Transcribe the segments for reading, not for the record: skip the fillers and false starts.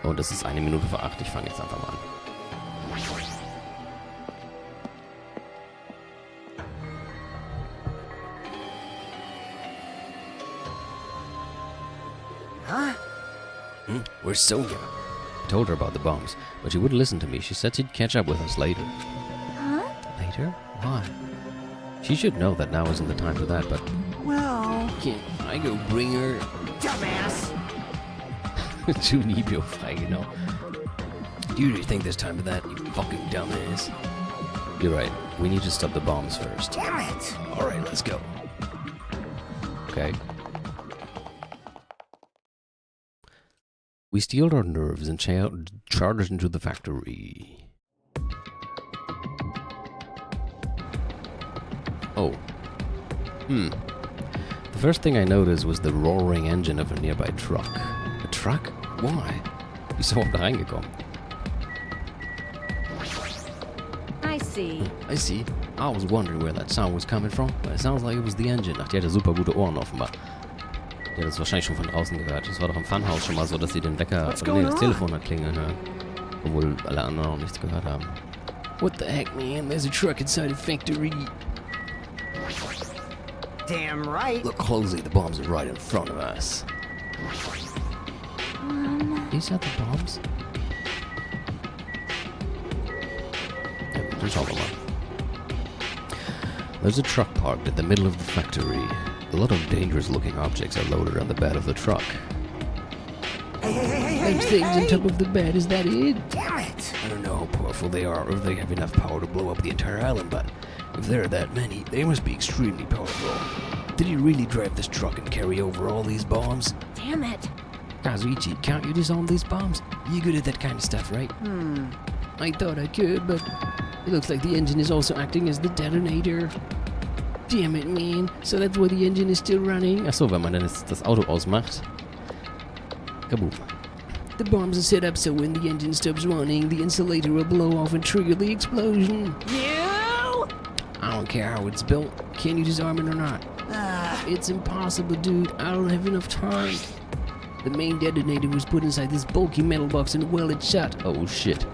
Und es ist 1 Minute vor 8. Ich fange jetzt einfach mal an. Where's Sonia? I told her about the bombs, but she wouldn't listen to me. She said she'd catch up with us later. Huh? Later? Why? She should know that now isn't the time for that, but... Well... Can't I go bring her? Dumbass! Junibio frei, genau. You really think there's time for that, you fucking dumbass? You're right. We need to stop the bombs first. Damn it! Alright, let's go. Okay. We steeled our nerves and charged into the factory. Oh. The first thing I noticed was the roaring engine of a nearby truck. A truck? Why? Wie ist überhaupt da reingekommen? I see. I see. I was wondering where that sound was coming from, but it sounds like it was the engine. Ach, die hatte super gute Ohren offenbar. Die hat das wahrscheinlich schon von draußen gehört. Das war doch im Funhaus schon mal so, dass sie den Wecker, oder nee, das Telefon hat klingeln hören. Obwohl alle anderen noch nichts gehört haben. What the heck, man? There's a truck inside a factory. Damn right. Look closely, the bombs are right in front of us. These are the bombs? Ja, dann schauen wir mal. There's a truck parked in the middle of the factory. A lot of dangerous-looking objects are loaded on the bed of the truck. Hey, Those things on top of the bed, is that it? Damn it! I don't know how powerful they are or if they have enough power to blow up the entire island, but if there are that many, they must be extremely powerful. Did he really drive this truck and carry over all these bombs? Damn it! Kazuichi, can't you disarm these bombs? You're good at that kind of stuff, right? I thought I could, but it looks like the engine is also acting as the detonator. Damn it, man. So that's why the engine is still running. Achso, wenn man dann das Auto ausmacht. Kaboom. The bombs are set up so when the engine stops running, the insulator will blow off and trigger the explosion. You! I don't care how it's built. Can you disarm it or not? It's impossible, dude. I don't have enough time. The main detonator was put inside this bulky metal box and welded shut. Oh, shit.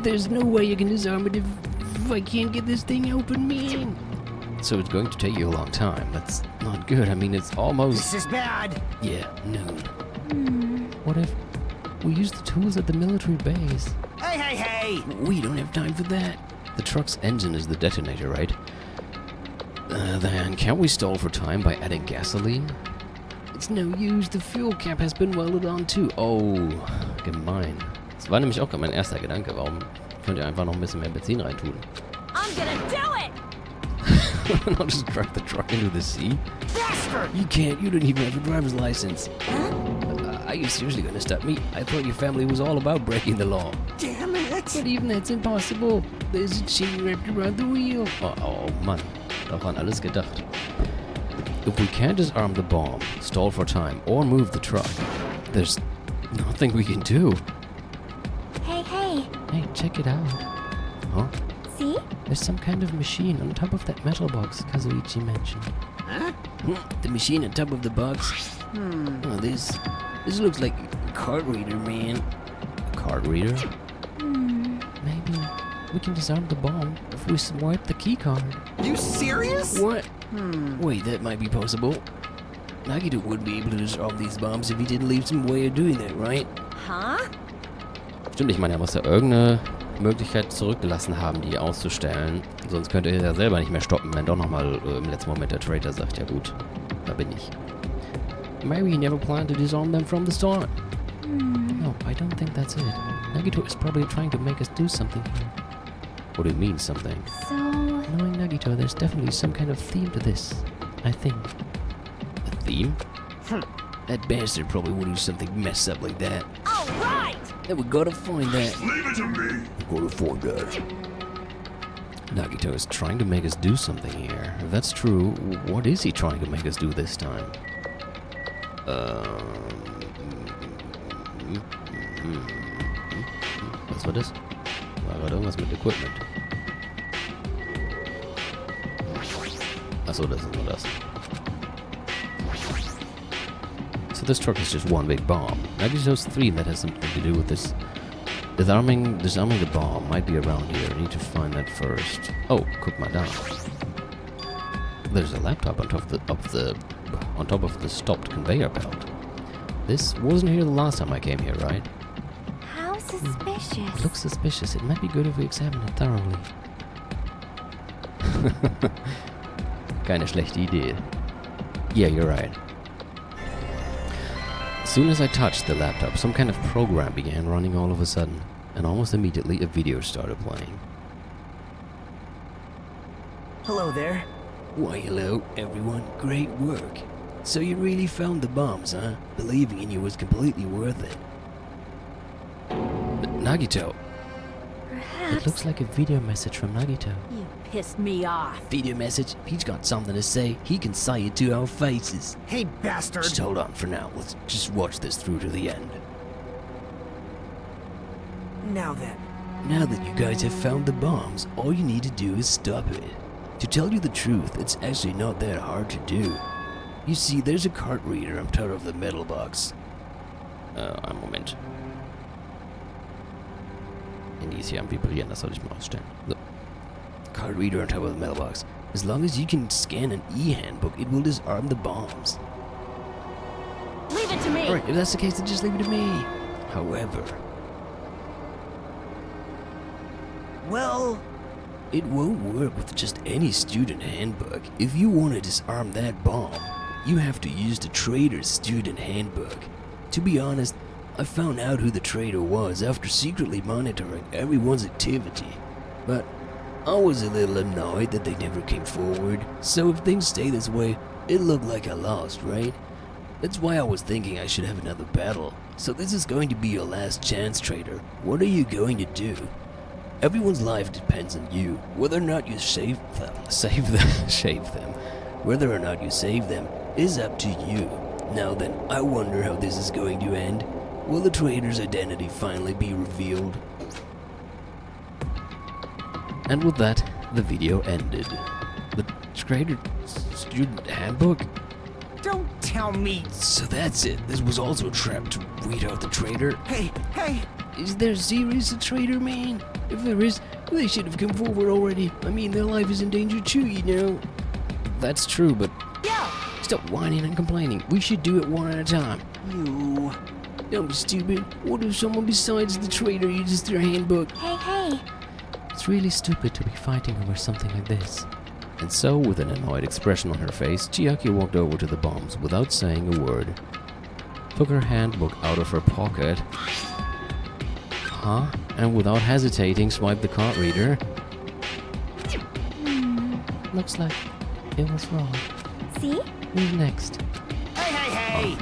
There's no way you can disarm it if I can't get this thing open, man. So it's going to take you a long time. That's not good. I mean, it's almost... This is bad! Yeah, noon. What if we use the tools at the military base? Hey! We don't have time for that. The truck's engine is the detonator, right? Then can't we stall for time by adding gasoline? It's no use. The fuel cap has been welded on too. Oh, gemein. Das war nämlich auch gerade mein erster Gedanke. Warum könnt ihr einfach noch ein bisschen mehr Benzin reintun? I'm gonna do it! I'll just drive the truck into the sea? Bastard! You can't. You don't even have a driver's license. Are you seriously gonna stop me? I thought your family was all about breaking the law. Damn it! But even that's impossible. There's a chain wrapped around the wheel. Oh Mann. Daran alles gedacht. If we can't disarm the bomb, stall for time, or move the truck, there's nothing we can do. Hey! Hey, check it out. Huh? See? There's some kind of machine on top of that metal box Kazuichi mentioned. Huh? The machine on top of the box? Oh, this looks like a card reader, man. A card reader? Maybe we can disarm the bomb if we swipe the key card. You serious? What? Wait, that might be possible. Nagito wouldn't be able to disarm these bombs if he didn't leave some way of doing that, right? Huh? Stimmt, ich meine, er muss ja irgendeine Möglichkeit zurückgelassen haben, die auszustellen. Sonst könnte er ja selber nicht mehr stoppen, wenn doch nochmal im letzten Moment der Traitor sagt, ja gut, da bin ich. Maybe he never planned to disarm them from the start. No, I don't think that's it. Nagito is probably trying to make us do something here. What do you mean, something? So... Knowing Nagito, there's definitely some kind of theme to this, I think. A theme? That bastard probably would do something messed up like that. All right! Then we gotta find that. Leave it to me. We gotta find that. Nagito is trying to make us do something here. If that's true, what is he trying to make us do this time? Was war das? War gerade irgendwas mit Equipment. Achso, das ist nur das. So this truck is just one big bomb. Nagito's 3 that has something to do with this. Disarming the bomb might be around here. I need to find that first. Oh, cook my dog. There's a laptop on top of the stopped conveyor belt. This wasn't here the last time I came here, right? How suspicious. It looks suspicious. It might be good if we examine it thoroughly. Keine schlechte Idee. Yeah, you're right. As soon as I touched the laptop, some kind of program began running all of a sudden, and almost immediately a video started playing. Hello there. Why, hello, everyone. Great work. So you really found the bombs, huh? Believing in you was completely worth it. Nagito. Perhaps. It looks like a video message from Nagito. You pissed me off. Video message? He's got something to say. He can say it to our faces. Hey, bastard. Just hold on for now. Let's just watch this through to the end. Now then. Now that you guys have found the bombs, all you need to do is stop it. To tell you the truth, it's actually not that hard to do. You see, there's a card reader on top of the metal box. Einen Moment. Handy ist hier am Vibrieren, das sollte ich mal ausstellen. So. Card reader on top of the metal box. As long as you can scan an e-handbook, it will disarm the bombs. Leave it to me. Alright, if that's the case, then just leave it to me. However, Well, it won't work with just any student handbook. If you want to disarm that bomb, you have to use the trader's student handbook. To be honest, I found out who the trader was after secretly monitoring everyone's activity. But I was a little annoyed that they never came forward, so if things stay this way, it looked like I lost, right? That's why I was thinking I should have another battle. So this is going to be your last chance, trader. What are you going to do? Everyone's life depends on you. Whether or not you save them. Whether or not you save them is up to you. Now then, I wonder how this is going to end. Will the trader's identity finally be revealed? And with that, the video ended. The trader's student handbook? don't tell me. So that's it. This was also a trap to weed out the traitor. Hey, hey. Is there serious a traitor, man? If there is, they should have come forward already. I mean, their life is in danger too, you know. That's true, but Yeah. stop whining and complaining. We should do it one at a time. You. Don't be stupid. What if someone besides the traitor uses their handbook? Hey. It's really stupid to be fighting over something like this. And so, with an annoyed expression on her face, Chiaki walked over to the bombs without saying a word. Took her handbook out of her pocket. And without hesitating, swiped the card reader. Looks like it was wrong. See? Who's next? Hey.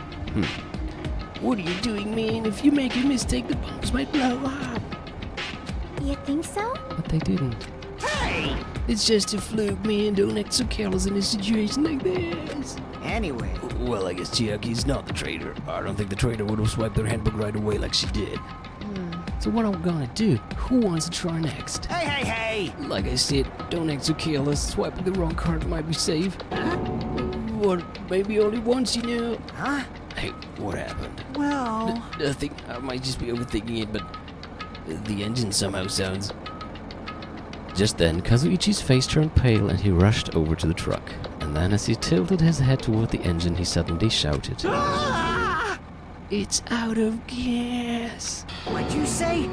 What are you doing, man? If you make a mistake, the bombs might blow up. You think so? But they didn't. Hey! It's just a fluke, man. Don't act so careless in a situation like this. Anyway. Well, I guess Chiaki's not the traitor. I don't think the traitor would have swiped their handbook right away like she did. So what are we gonna do? Who wants to try next? Hey! Like I said, don't act so careless. Swiping the wrong card might be safe. What? Maybe only once, you know? Huh? Hey, what happened? Well. Nothing. I might just be overthinking it, but the engine somehow sounds... Just then, Kazuichi's face turned pale and he rushed over to the truck. And then as he tilted his head toward the engine, he suddenly shouted, Ah! "It's out of gas!" What'd you say?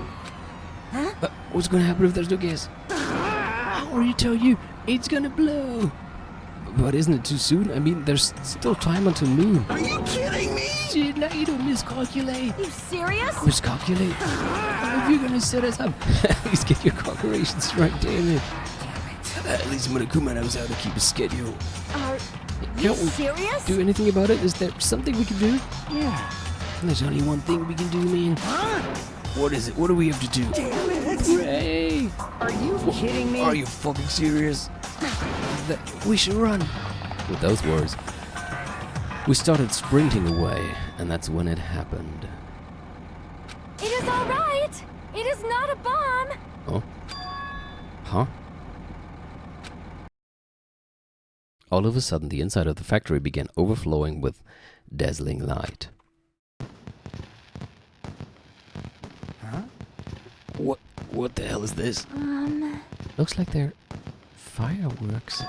What's gonna happen if there's no gas? I already told you, it's gonna blow! But isn't it too soon? I mean, there's still time until noon. Are you kidding me? Shit, now you don't miscalculate. You serious? Miscalculate? If you're gonna set us up, at least get your calculations right, damn it. At least Murakuma knows how to keep a schedule. Are you Can't we serious? do anything about it? Is there something we can do? Yeah. There's only one thing we can do, man. Huh? What is it? What do we have to do? Damn it. Hooray! Are you kidding me? Are you fucking serious? We should run. With those words, we started sprinting away, and that's when it happened. It is all right. It is not a bomb. Oh? Huh? All of a sudden, the inside of the factory began overflowing with dazzling light. What the hell is this? Looks like they're fireworks.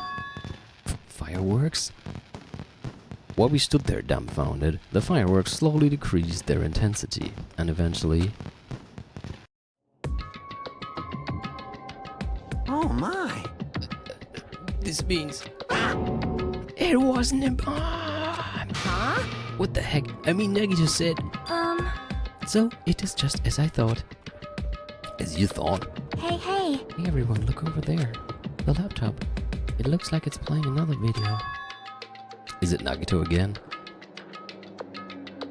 Fireworks? While we stood there dumbfounded, the fireworks slowly decreased their intensity, and eventually... Oh my. This means... It wasn't a bomb! Huh? What the heck? I mean, Nagi just said... So, it is just as I thought. As you thought? Hey. Hey everyone, look over there. The laptop. It looks like it's playing another video. Is it Nagito again?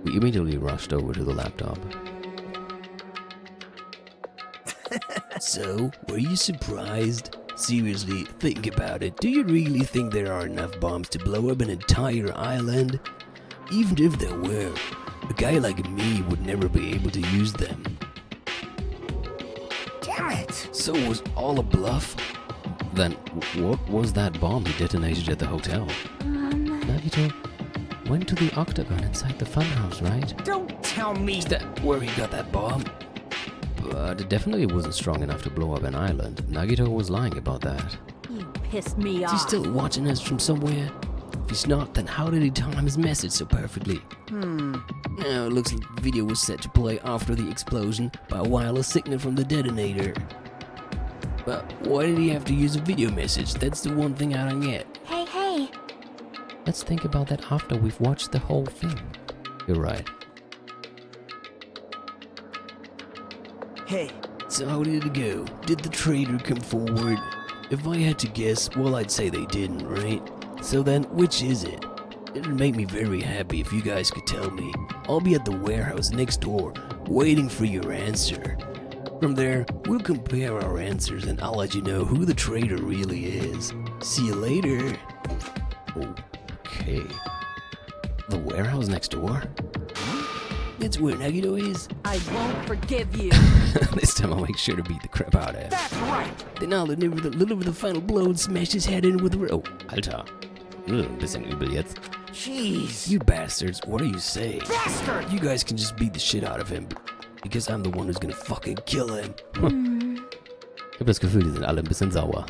We immediately rushed over to the laptop. So, were you surprised? Seriously, think about it. Do you really think there are enough bombs to blow up an entire island? Even if there were, a guy like me would never be able to use them. Damn it. So was all a bluff? Then what was that bomb he detonated at the hotel? Nagito went to the octagon inside the funhouse, right? Don't tell me. Is that where he got that bomb? But it definitely wasn't strong enough to blow up an island. Nagito was lying about that. You pissed me Is off. he still watching us from somewhere? If he's not, then how did he time his message so perfectly? Now it looks like the video was set to play after the explosion by a wireless signal from the detonator. But why did he have to use a video message? That's the one thing I don't get. Hey. Let's think about that after we've watched the whole thing. You're right. Hey. So how did it go? Did the traitor come forward? If I had to guess, well, I'd say they didn't, right? So then, which is it? It'd make me very happy if you guys could tell me. I'll be at the warehouse next door, waiting for your answer. From there, we'll compare our answers and I'll let you know who the traitor really is. See you later. Okay. The warehouse next door? That's where Nagito is. I won't forgive you. This time I'll make sure to beat the crap out of him. That's right. Then I'll deliver the final blow and smash his head in with the Oh, Alter. Bisschen übel jetzt. Jeez. You bastards, what are you saying? Bastard. You guys can just beat the shit out of him. Because I'm the one who's gonna fucking kill him. Ich hab das Gefühl, die sind alle ein bisschen sauer.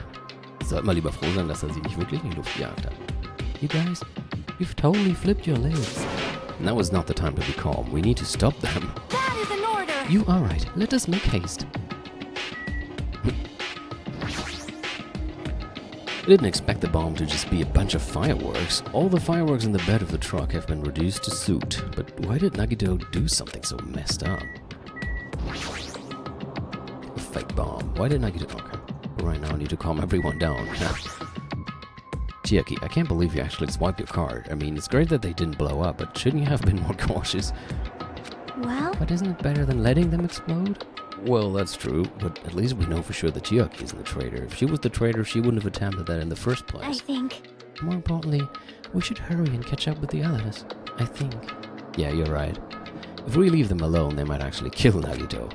Sollten wir lieber froh sein, dass sie nicht wirklich in die Luft gejagt hat. You guys, you've totally flipped your lids. Now is not the time to be calm. We need to stop them. That is an order. You are right. Let us make haste. I didn't expect the bomb to just be a bunch of fireworks. All the fireworks in the bed of the truck have been reduced to soot. But why did Nagito do something so messed up? A fake bomb. Why did Nagito... Okay. Right now I need to calm everyone down. Chiaki, I can't believe you actually swiped your card. I mean, it's great that they didn't blow up, but shouldn't you have been more cautious? Well, But isn't it better than letting them explode? Well, that's true, but at least we know for sure that Chiaki isn't the traitor. If she was the traitor, she wouldn't have attempted that in the first I place. think. More importantly, we should hurry and catch up with the others, I think. Yeah, you're right. If we leave them alone, they might actually kill Nagito.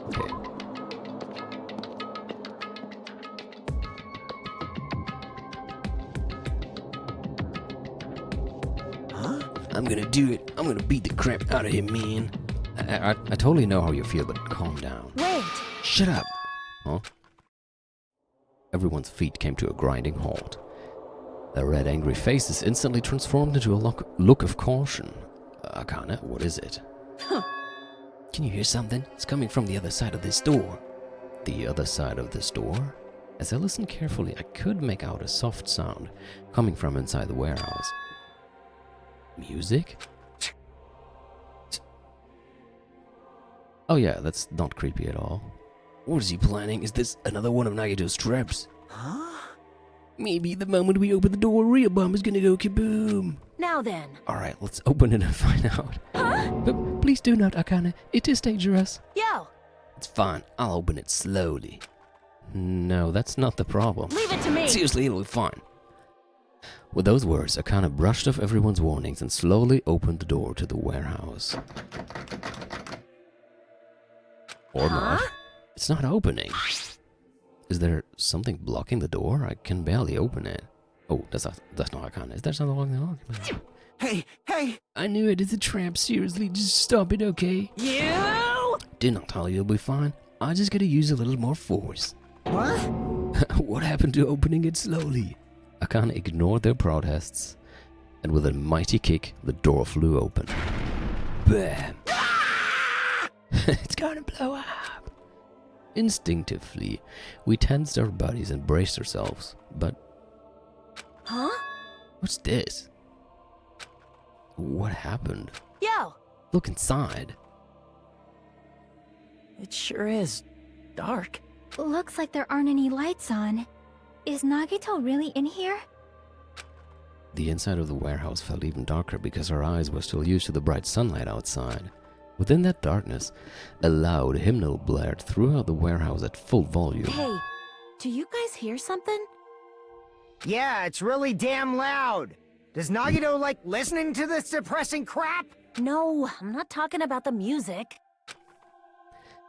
Okay. I'm gonna do it. I'm gonna beat the crap out of him, man. I totally know how you feel, but calm down. Wait. Shut up! Huh? Everyone's feet came to a grinding halt. Their red, angry faces instantly transformed into a look of caution. Akane, what is it? Can you hear something? It's coming from the other side of this door. The other side of this door? As I listened carefully, I could make out a soft sound coming from inside the warehouse. Music? Oh yeah, that's not creepy at all. What is he planning? Is this another one of Nagito's traps? Huh? Maybe the moment we open the door, a real bomb is gonna go kaboom. Now then. Alright, let's open it and find out. Huh? But please do not, Akane. It is dangerous. Yo, It's fine. I'll open it slowly. No, that's not the problem. leave it to me. Seriously, it'll be fine. With those words, Akane brushed off everyone's warnings and slowly opened the door to the warehouse. Or not. It's not opening. Is there something blocking the door? I can barely open it. Oh, that's not Akane. Is there something blocking the door? Hey! I knew it. It's a trap. Seriously, just stop it, okay? You! Did not tell you it'll be fine. I just gotta use a little more force. What? What happened to opening it slowly? Akane ignored their protests, and with a mighty kick, the door flew open. Bam! It's gonna blow up! Instinctively, we tensed our bodies and braced ourselves, but... Huh? What's this? What happened? Yo! Look inside. It sure is dark. Looks like there aren't any lights on. Is Nagito really in here? The inside of the warehouse felt even darker because our eyes were still used to the bright sunlight outside. Within that darkness, a loud hymnal blared throughout the warehouse at full volume. Hey, do you guys hear something? Yeah, it's really damn loud. Does Nagito like listening to this depressing crap? No, I'm not talking about the music.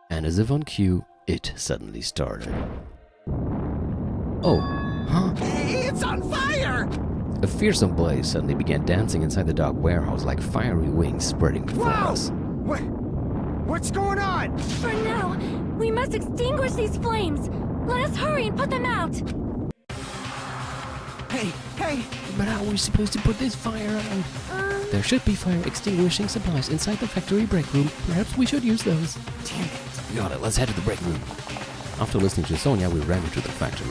And as if on cue, it suddenly started. Oh, huh? Hey, it's on fire! A fearsome blaze suddenly began dancing inside the dark warehouse like fiery wings spreading before us. What's going on? For now, we must extinguish these flames. Let us hurry and put them out. Hey! But how are we supposed to put this fire out? There should be fire extinguishing supplies inside the factory break room. Perhaps we should use those. Damn it. Got it, let's head to the break room. After listening to Sonia, we ran into the factory.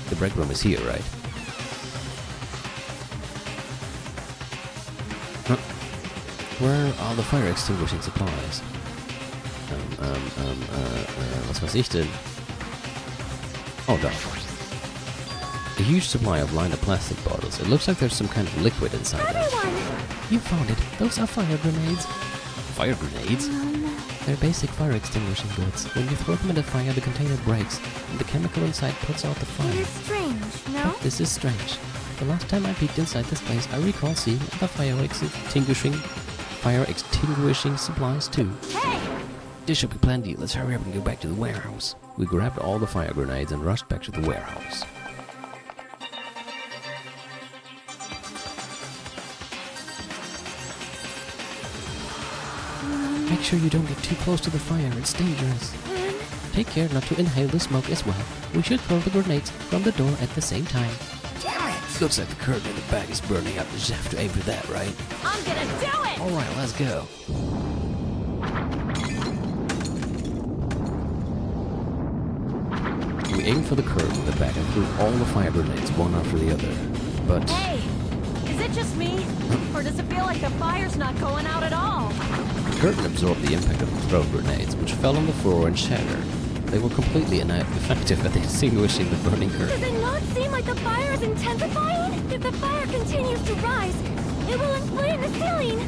The break room is here, right? Huh. Where are the fire extinguishing supplies? Was weiß ich denn? Oh, da. A huge supply of lined up plastic bottles. It looks like there's some kind of liquid inside them. You found it. Those are fire grenades. Fire grenades? They're basic fire extinguishing goods. When you throw them in the fire, the container breaks, and the chemical inside puts out the fire. It is strange, no? This is strange. The last time I peeked inside this place, I recall seeing other fire extinguishing supplies too. Hey! This should be plenty. Let's hurry up and go back to the warehouse. We grabbed all the fire grenades and rushed back to the warehouse. Make sure you don't get too close to the fire, it's dangerous. Take care not to inhale the smoke as well. We should throw the grenades from the door at the same time. Damn it! Looks like the curtain in the back is burning up. You just have to aim for that, right? I'm gonna do it! Alright, let's go. We aimed for the curtain in the back and threw all the fire grenades one after the other. But... Hey! Is it just me? Or does it feel like the fire's not going out at all? the curtain absorbed the impact of the throw grenades, which fell on the floor and shattered. They were completely ineffective at extinguishing the burning curtain. Does it not seem like the fire is intensifying? If the fire continues to rise, it will inflame the ceiling!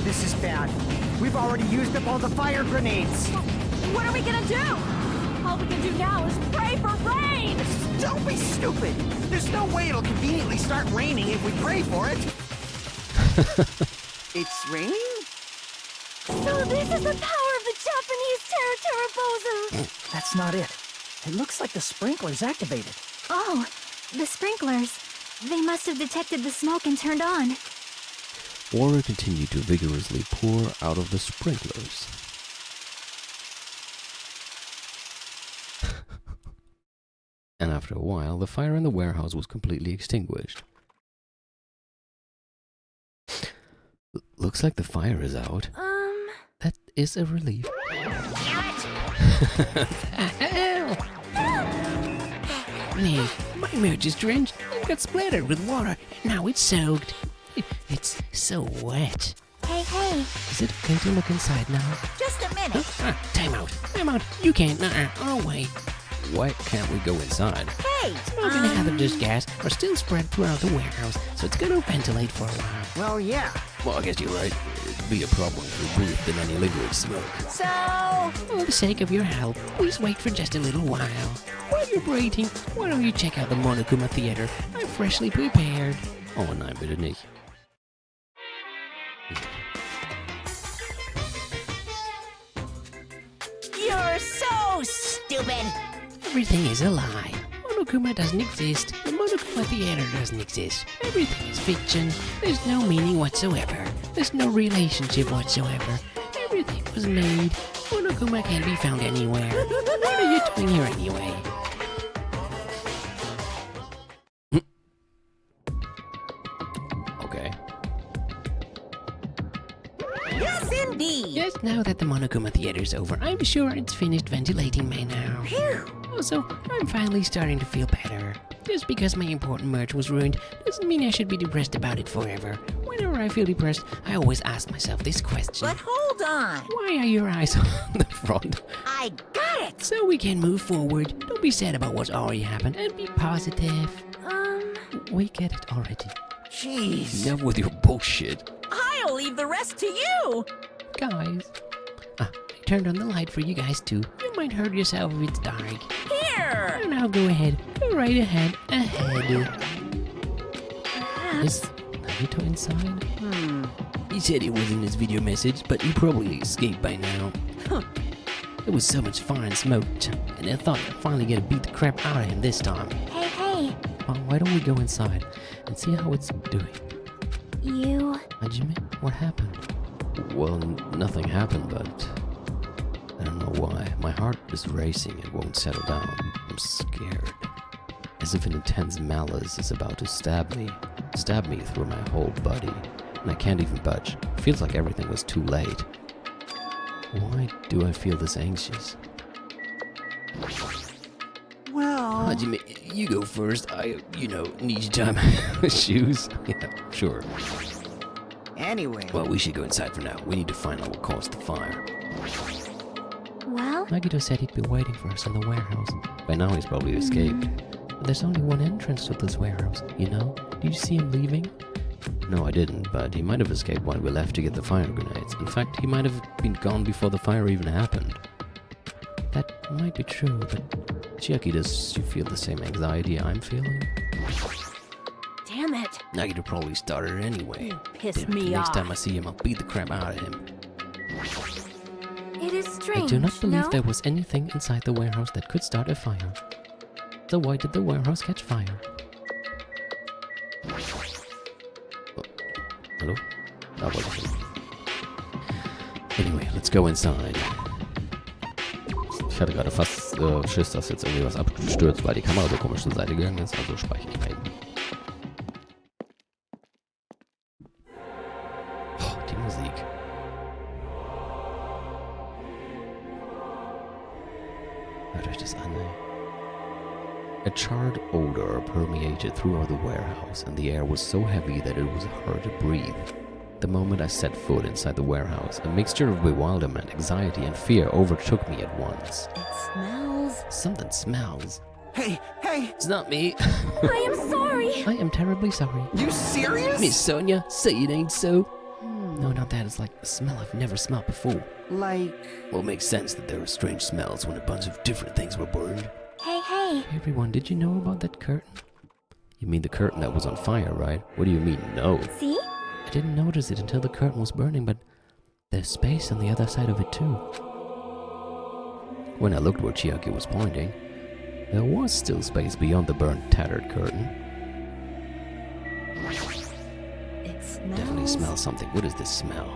This is bad. We've already used up all the fire grenades. What are we gonna do? All we can do now is pray for rain! Don't be stupid. There's no way it'll conveniently start raining if we pray for it. It's raining? So this is the power of the Japanese Terra. That's not it. It looks like the sprinkler's activated. Oh, the sprinklers. They must have detected the smoke and turned on. Water continued to vigorously pour out of the sprinklers. And after a while, the fire in the warehouse was completely extinguished. Looks like the fire is out. That is a relief. Me, my merch is drenched. It got splattered with water. Now it's soaked. It's so wet. Hey, hey, Is it okay to look inside now? just a minute. Time out. Time out. You can't. Oh, wait. Why can't we go inside? Hey, Smoke and hazardous gas are still spread throughout the warehouse, so it's gonna ventilate for a while. Well, yeah. Well, I guess you're right. It'd be a problem if we breathed in any lingering smoke. so... For the sake of your health, please wait for just a little while. While you're breathing, why don't you check out the Monokuma Theater? I'm freshly prepared. Oh nein, bitte nicht. You're so stupid! Everything is a lie. I'm Monokuma doesn't exist. The Monokuma Theater doesn't exist. Everything is fiction. There's no meaning whatsoever. There's no relationship whatsoever. Everything was made. Monokuma can't be found anywhere. What are you doing here anyway? Okay. Yes, indeed. Yes, now that the Monokuma Theater's over, I'm sure it's finished ventilating me now. Also, I'm finally starting to feel better. Just because my important merch was ruined doesn't mean I should be depressed about it forever. Whenever I feel depressed, I always ask myself this question. But hold on. Why are your eyes on the front? I got it. So we can move forward. Don't be sad about what's already happened and be positive. We get it already. Jeez. Enough with your bullshit. I'll leave the rest to you. Guys. I turned on the light for you guys too. You might hurt yourself if it's dark. Here. And now go ahead. Go right ahead. Is Nagito inside? He said it was in his video message, but he probably escaped by now. There was so much fire and smoke, and I thought I'd finally get to beat the crap out of him this time. Hey, Well, why don't we go inside and see how it's doing? you... Hajime, what happened? Well, nothing happened, but I don't know why. My heart is racing and won't settle down. I'm scared. As if an intense malice is about to stab me through my whole body, and I can't even budge. It feels like everything was too late. Why do I feel this anxious? Well... Hajime, you go first. I, need you to tie my shoes. Yeah, sure. Anyway... Well, we should go inside for now. We need to find out what caused the fire. Well, Nagito said he'd be waiting for us in the warehouse. By now he's probably escaped. But there's only one entrance to this warehouse, you know? Did you see him leaving? No, I didn't, but he might have escaped while we left to get the fire grenades. In fact, he might have been gone before the fire even happened. That might be true, but Chiaki, does you feel the same anxiety I'm feeling? damn it. Nagito probably started it anyway. Piss Damn it, me next off. time I see him, I'll beat the crap out of him. It is strange, I do not believe no? there was anything inside the warehouse that could start a fire. So why did the warehouse catch fire? Hallo? Da wollte ich hin. Anyway, let's go inside. Ich hatte gerade fast Schiss, dass jetzt irgendwie was abstürzt, weil die Kamera so komisch zur Seite gegangen ist, also speichere ich mal eben. Oh, die Musik. Hört euch das an, ey. A charred odor permeated throughout the warehouse, and the air was so heavy that it was hard to breathe. The moment I set foot inside the warehouse, a mixture of bewilderment, anxiety, and fear overtook me at once. It smells. Something smells. Hey, It's not me. I am sorry. I am terribly sorry. you serious? Miss Sonia, say it ain't so. No, not that. It's like a smell I've never smelled before. Like... Well, it makes sense that there were strange smells when a bunch of different things were burned. Hey. Everyone, did you know about that curtain? You mean the curtain that was on fire, right? What do you mean, no? See? I didn't notice it until the curtain was burning, but there's space on the other side of it too. When I looked where Chiaki was pointing, there was still space beyond the burnt, tattered curtain. It smells... Definitely smell something. What is this smell?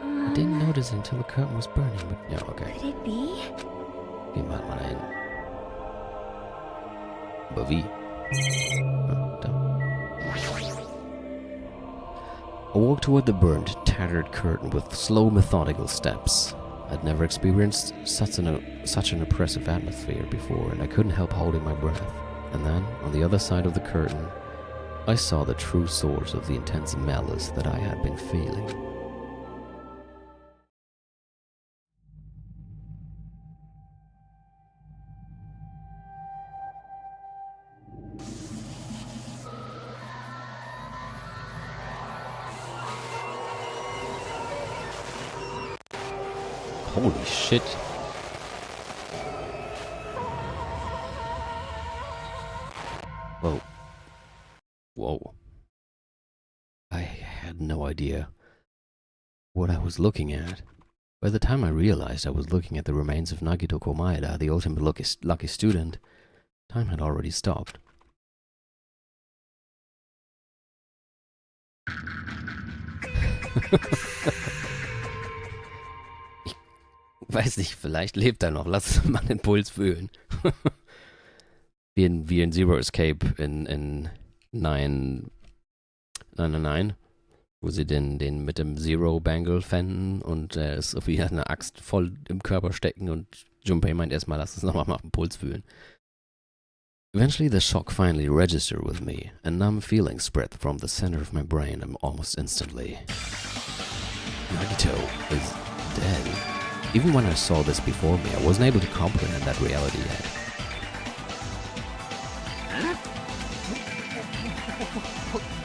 I didn't notice it until the curtain was burning, but Ja, okay. Could it be? Gehen wir halt mal dahin. Aber wie? Da. I walked toward the burnt, tattered curtain with slow, methodical steps. I'd never experienced such an oppressive atmosphere before, and I couldn't help holding my breath. And then, on the other side of the curtain, I saw the true source of the intense malice that I had been feeling. Holy shit. Whoa. Whoa. I had no idea what I was looking at. By the time I realized I was looking at the remains of Nagito Komaeda, the ultimate lucky student, Time had already stopped. Ich weiß nicht, vielleicht lebt er noch. Lass uns mal den Puls fühlen. wie in Zero Escape in 9, wo sie den mit dem Zero Bangle fänden und er ist so wie eine Axt voll im Körper stecken und Junpei meint erstmal, lass uns nochmal auf den Puls fühlen. Eventually the shock finally registered with me. A numb feeling spread from the center of my brain almost instantly. Nagito is dead. Even when I saw this before me, I wasn't able to comprehend that reality yet.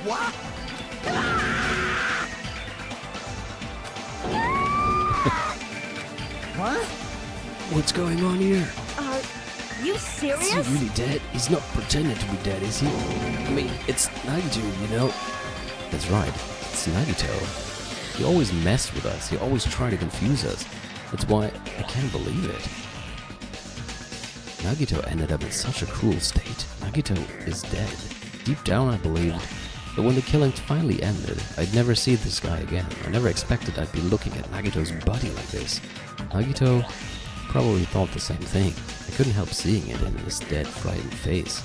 What? What? What's going on here? You Is serious? he really dead? He's not pretending to be dead, is he? I mean, it's Nagito, you know? That's right, it's Nagito. He always messed with us, he always tried to confuse us. That's why I can't believe it. Nagito ended up in such a cruel state. Nagito is dead. Deep down I believed that when the killings finally ended, I'd never see this guy again. I never expected I'd be looking at Nagito's body like this. Nagito probably thought the same thing. I couldn't help seeing it in his dead, frightened face.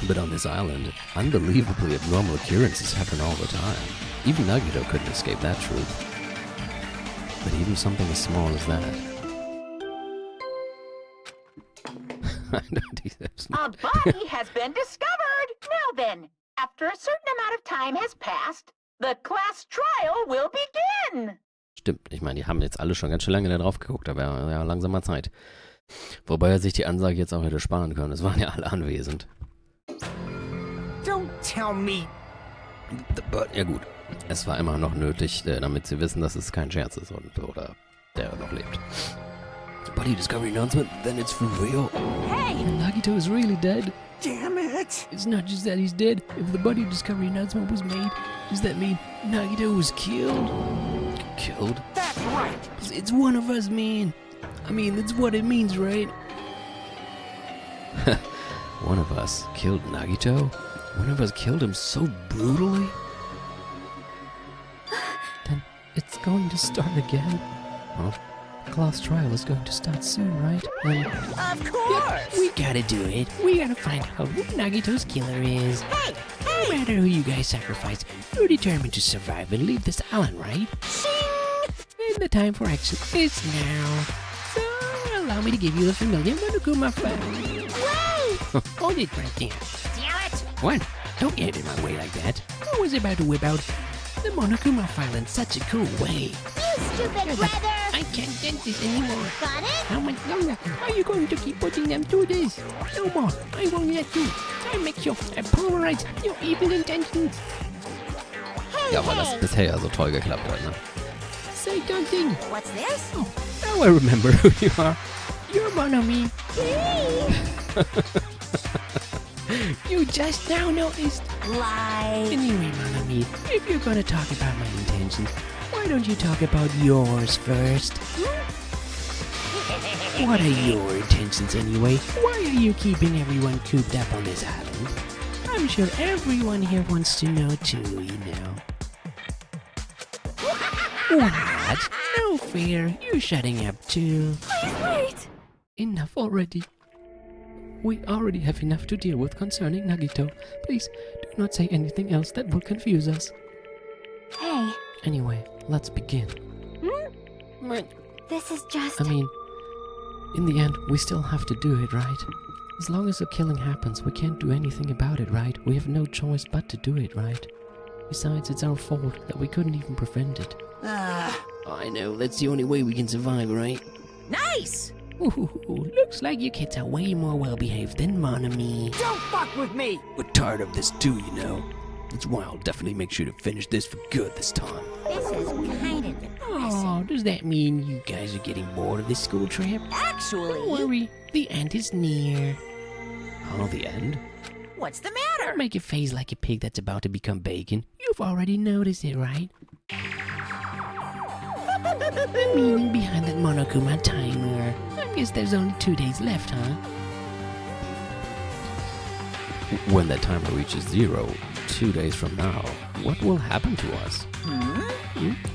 But on this island, unbelievably abnormal occurrences happen all the time. Even Nagito couldn't escape that truth. But even something as small as that. A body has been discovered. Now then, after a certain amount of time has passed, the class trial will begin. Stimmt, ich meine, die haben jetzt alle schon ganz schön lange da drauf geguckt, aber ja, langsam mal Zeit. Wobei er sich die Ansage jetzt auch hätte sparen können, es waren ja alle anwesend. Don't tell me. Ja gut, es war immer noch nötig, damit sie wissen, dass es kein Scherz ist oder der noch lebt. Body discovery announcement, then it's for real. Hey! Nagito is really dead. Damn it. It's not just that he's dead. If the body discovery announcement was made, does that mean Nagito was killed? Killed? That's right. It's one of us, man. I mean, that's what it means, right? One of us killed Nagito? One of us killed him so brutally? Then it's going to start again. Huh? The class trial is going to start soon, right? Of course. We gotta do it. We gotta find out who Nagito's killer is. Hey, No matter who you guys sacrifice, you're determined to survive and leave this island, right? And the time for action is now. So, allow me to give you the familiar Monokuma file. Wait! Hold it right there. damn it. What? Don't get in my way like that. I was about to whip out the Monokuma file in such a cool way. You stupid brother! I can't get this anymore. Got it? How much longer are you going to keep putting them through this? No more. I won't let you. I make sure I polarize your evil intentions. Hey, Ja, weil das hey! bisher ja so toll geklappt hat, ne? Say something. What's this? Oh, now I remember who you are. You're Monomi. You just now noticed. Lie. Anyway, Monomi, if you're gonna talk about my intentions, why don't you talk about yours first? What are your intentions anyway? Why are you keeping everyone cooped up on this island? I'm sure everyone here wants to know too, you know. What? No fair. You're shutting up too. Wait! Enough already. We already have enough to deal with concerning Nagito. Please, do not say anything else that will confuse us. Hey, Anyway, let's begin. this is just... I mean, in the end, we still have to do it, right? As long as a killing happens, we can't do anything about it, right? We have no choice but to do it, right? Besides, it's our fault that we couldn't even prevent it. I know, that's the only way we can survive, right? Nice. Ooh, looks like you kids are way more well-behaved than Monomi. Don't fuck with me. We're tired of this too, you know. That's why I'll definitely make sure to finish this for good this time. This is kind of depressing. Oh, does that mean you guys are getting bored of this school trip? Don't Actually, worry, the end is near. Oh, the end? what's the Don't matter? make a face like a pig that's about to become bacon. You've already noticed it, right? The meaning behind that Monokuma timer. I'm Guess there's only 2 days left, huh? When that timer reaches 0, 2 days from now, what will happen to us?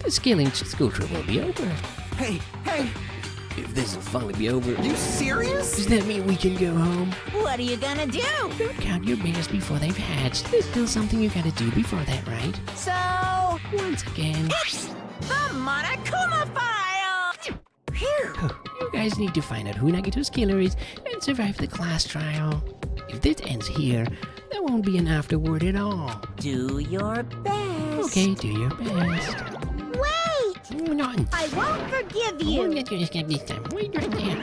The skilling school trip will be over. Hey, If this will finally be over, you serious? Does that mean we can go home? What are you gonna do? Don't count your bears before they've hatched. There's still something you gotta do before that, right? So, Once again, it's the Monokuma file! Phew. you guys need to find out who Nagito's killer is and survive the class trial. If this ends here, there won't be an afterword at all. Do your best. Okay, do your best. Wait! Not. I won't forgive I'm you. not gonna skip this time. Wait right there.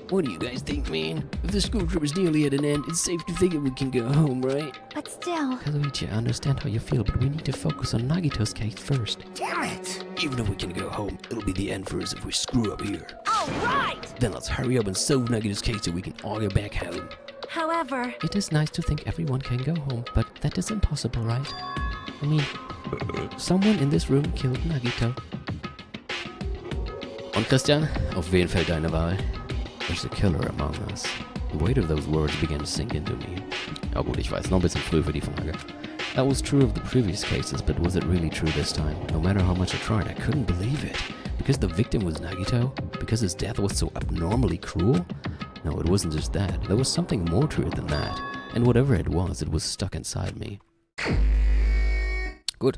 what do you guys think, man? If the school trip is nearly at an end, it's safe to think that we can go home, right? But still, Kazuichi, I understand how you feel, but we need to focus on Nagito's case first. Damn it! Even if we can go home, it'll be the end for us if we screw up here. all right! Then let's hurry up and solve Nagito's case so we can all go back home. However, It is nice to think everyone can go home, but that is impossible, right? I mean, someone in this room killed Nagito. Und Christian, auf wen fällt deine Wahl? There's a killer among us. The weight of those words began to sink into me. Ja gut, ich weiß, noch ein bisschen früh für die Frage. That was true of the previous cases, but was it really true this time? No matter how much I tried, I couldn't believe it. Because the victim was Nagito? Because his death was so abnormally cruel? No, it wasn't just that. There was something more to it than that. And whatever it was stuck inside me. Gut,